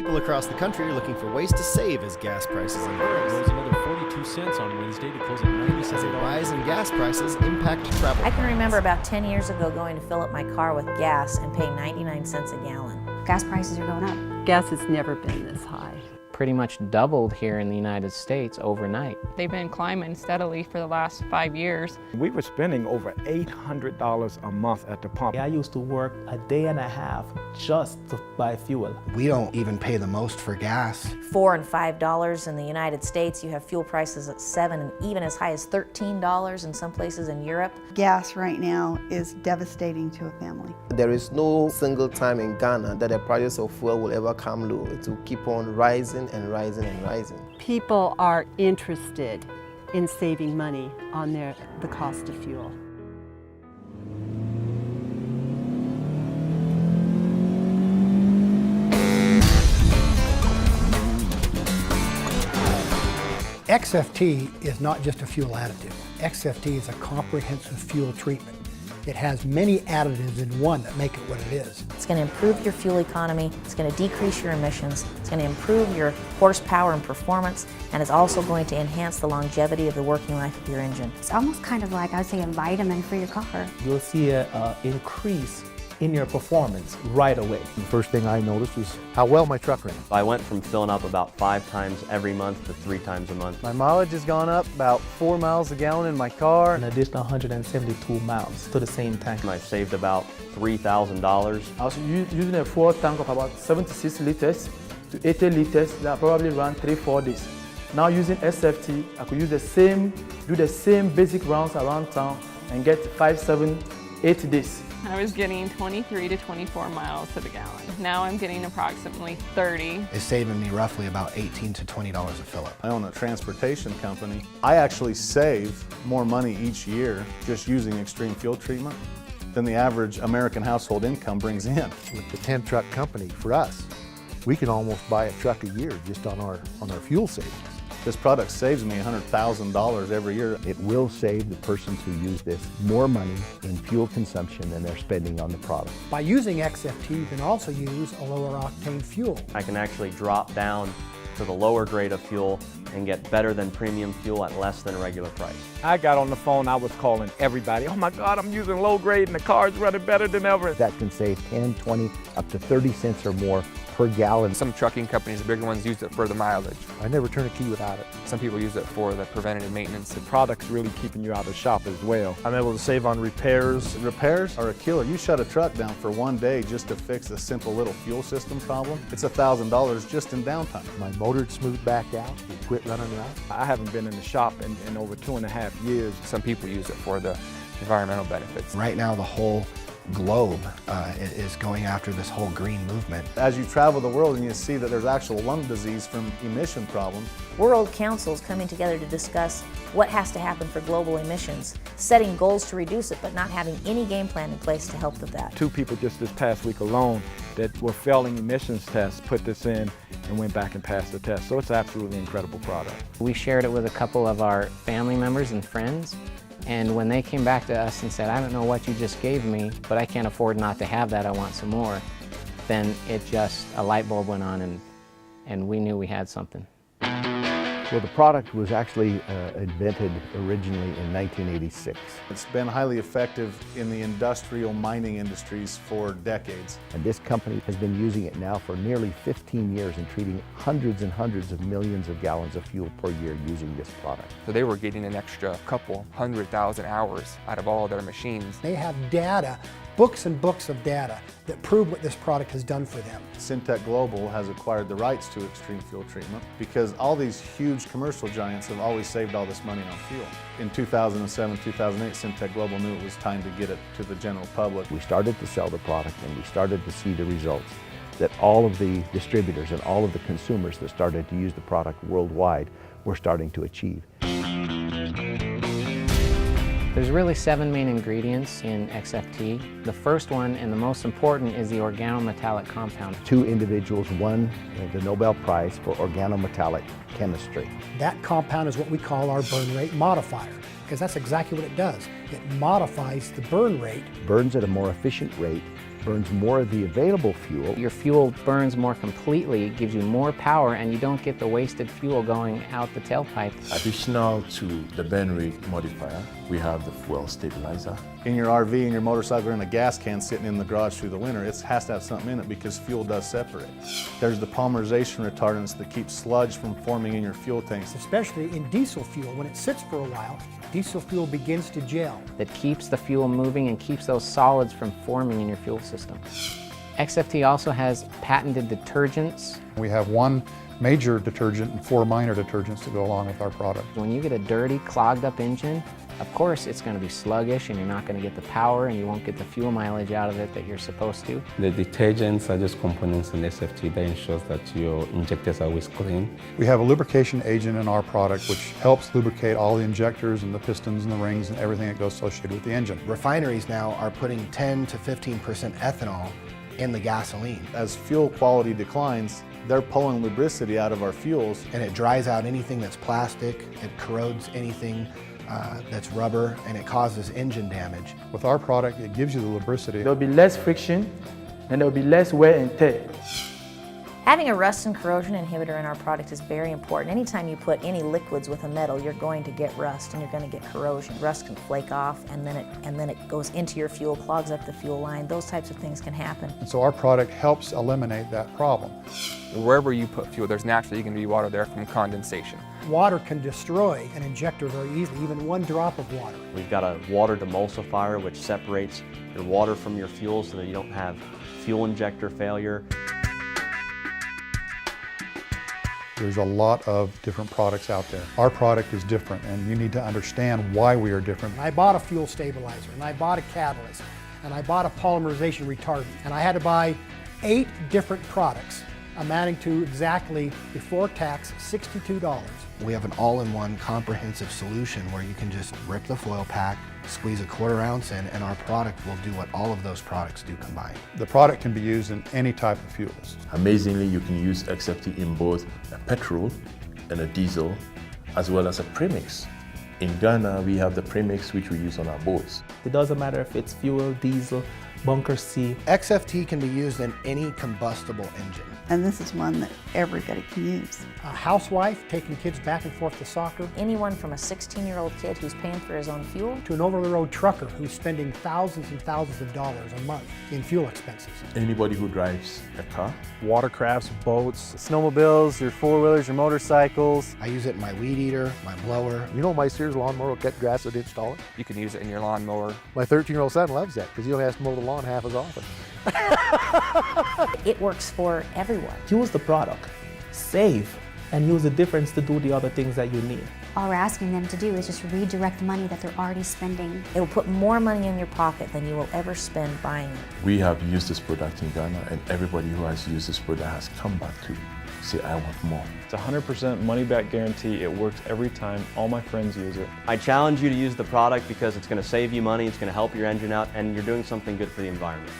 People across the country are looking for ways to save as gas prices increase. Rose another 42 cents on Wednesday to close at 90 cents. As a rise in gas prices impact travel. I can remember about 10 years ago going to fill up my car with gas and paying 99 cents a gallon. Gas prices are going up. Gas has never been this high. Pretty much doubled here in the United States overnight. They've been climbing steadily for the last 5 years. We were spending over $800 a month at the pump. I used to work a day and a half just to buy fuel. We don't even pay the most for gas. $4 and $5 in the United States. You have fuel prices at $7 and even as high as $13 in some places in Europe. Gas right now is devastating to a family. There is no single time in Ghana that the prices of fuel will ever come low. It will keep on rising and rising and rising. People are interested in saving money on the cost of fuel. XFT is not just a fuel additive. XFT is a comprehensive fuel treatment. It has many additives in one that make it what it is. It's going to improve your fuel economy, it's going to decrease your emissions, it's going to improve your horsepower and performance, and it's also going to enhance the longevity of the working life of your engine. It's almost kind of like, I would say, a vitamin for your car. You'll see an increase in your performance right away. The first thing I noticed was how well my truck ran. I went from filling up about 5 times every month to 3 times a month. My mileage has gone up about 4 miles a gallon in my car. An additional 172 miles to the same tank. I saved about $3,000. I was using a fuel tank of about 76 liters to 80 liters that probably ran 3-4 days. Now using SFT, I could do the same basic rounds around town and get 5, 7, 8 days. I was getting 23 to 24 miles to the gallon. Now I'm getting approximately 30. It's saving me roughly about $18 to $20 a fill up. I own a transportation company. I actually save more money each year just using extreme fuel treatment than the average American household income brings in. With the 10 truck company, for us, we can almost buy a truck a year just on our fuel savings. This product saves me $100,000 every year. It will save the persons who use this more money in fuel consumption than they're spending on the product. By using XFT, you can also use a lower octane fuel. I can actually drop down to the lower grade of fuel and get better than premium fuel at less than regular price. I got on the phone, I was calling everybody. Oh my God, I'm using low grade and the car's running better than ever. That can save 10, 20, up to 30 cents or more per gallon. Some trucking companies, the bigger ones, use it for the mileage. I never turn a key without it. Some people use it for the preventative maintenance. The product's really keeping you out of shop as well. I'm able to save on repairs. Repairs are a killer. You shut a truck down for one day just to fix a simple little fuel system problem. It's $1,000 just in downtime. My motor'd smooth back out, it quit running around. I haven't been in the shop in over 2.5 years. Some people use it for the environmental benefits. Right now, the whole globe is going after this whole green movement. As you travel the world and you see that there's actual lung disease from emission problems. World Council is coming together to discuss what has to happen for global emissions, setting goals to reduce it, but not having any game plan in place to help with that. 2 people just this past week alone that were failing emissions tests put this in and went back and passed the test. So it's an absolutely incredible product. We shared it with a couple of our family members and friends, and when they came back to us and said, I don't know what you just gave me, but I can't afford not to have that, I want some more, then a light bulb went on and we knew we had something. Well, the product was actually invented originally in 1986. It's been highly effective in the industrial mining industries for decades. And this company has been using it now for nearly 15 years and treating hundreds and hundreds of millions of gallons of fuel per year using this product. So they were getting an extra couple 100,000 hours out of all their machines. They have data, books and books of data that prove what this product has done for them. Syntec Global has acquired the rights to extreme fuel treatment because all these huge commercial giants have always saved all this money on fuel. In 2007, 2008, Syntec Global knew it was time to get it to the general public. We started to sell the product and we started to see the results that all of the distributors and all of the consumers that started to use the product worldwide were starting to achieve. There's really 7 main ingredients in XFT. The first one and the most important is the organometallic compound. 2 individuals won the Nobel Prize for organometallic chemistry. That compound is what we call our burn rate modifier, because that's exactly what it does. It modifies the burn rate. Burns at a more efficient rate burns more of the available fuel. Your fuel burns more completely, gives you more power, and you don't get the wasted fuel going out the tailpipe. Additional to the burn rate modifier, we have the fuel stabilizer. In your RV and your motorcycle in a gas can sitting in the garage through the winter, it has to have something in it because fuel does separate. There's the polymerization retardants that keep sludge from forming in your fuel tanks. Especially in diesel fuel, when it sits for a while, diesel fuel begins to gel. That keeps the fuel moving and keeps those solids from forming in your fuel system. XFT also has patented detergents. We have one major detergent and 4 minor detergents to go along with our product. When you get a dirty, clogged up engine, of course it's going to be sluggish and you're not going to get the power and you won't get the fuel mileage out of it that you're supposed to. The detergents are just components in SFT that ensures that your injectors are always clean. We have a lubrication agent in our product which helps lubricate all the injectors and the pistons and the rings and everything that goes associated with the engine. Refineries now are putting 10 to 15% ethanol in the gasoline. As fuel quality declines, they're pulling lubricity out of our fuels. And it dries out anything that's plastic, it corrodes anything that's rubber, and it causes engine damage. With our product, it gives you the lubricity. There'll be less friction and there'll be less wear and tear. Having a rust and corrosion inhibitor in our product is very important. Anytime you put any liquids with a metal, you're going to get rust and you're going to get corrosion. Rust can flake off and then it goes into your fuel, clogs up the fuel line. Those types of things can happen. And so our product helps eliminate that problem. Wherever you put fuel, there's naturally going to be water there from condensation. Water can destroy an injector very easily, even 1 drop of water. We've got a water demulsifier which separates your water from your fuel so that you don't have fuel injector failure. There's a lot of different products out there. Our product is different and you need to understand why we are different. I bought a fuel stabilizer and I bought a catalyst and I bought a polymerization retardant and I had to buy 8 different products amounting to exactly, before tax, $62. We have an all-in-one comprehensive solution where you can just rip the foil pack, squeeze a 1/4 ounce in, and our product will do what all of those products do combined. The product can be used in any type of fuels. Amazingly, you can use XFT in both a petrol and a diesel, as well as a premix. In Ghana, we have the premix which we use on our boats. It doesn't matter if it's fuel, diesel, bunker C. XFT can be used in any combustible engine. And this is one that everybody can use. A housewife taking kids back and forth to soccer. Anyone from a 16-year-old kid who's paying for his own fuel to an over-the-road trucker who's spending thousands and thousands of dollars a month in fuel expenses. Anybody who drives a car. Watercrafts, boats, snowmobiles, your 4-wheelers, your motorcycles. I use it in my weed eater, my blower. You know my Sears lawnmower will cut grass an inch taller? You can use it in your lawnmower. My 13-year-old son loves that because he only has to mow the lawn half as often. It works for everyone. Use the product, save, and use the difference to do the other things that you need. All we're asking them to do is just redirect the money that they're already spending. It will put more money in your pocket than you will ever spend buying it. We have used this product in Ghana, and everybody who has used this product has come back to say, I want more. It's a 100% money-back guarantee. It works every time. All my friends use it. I challenge you to use the product because it's going to save you money, it's going to help your engine out, and you're doing something good for the environment.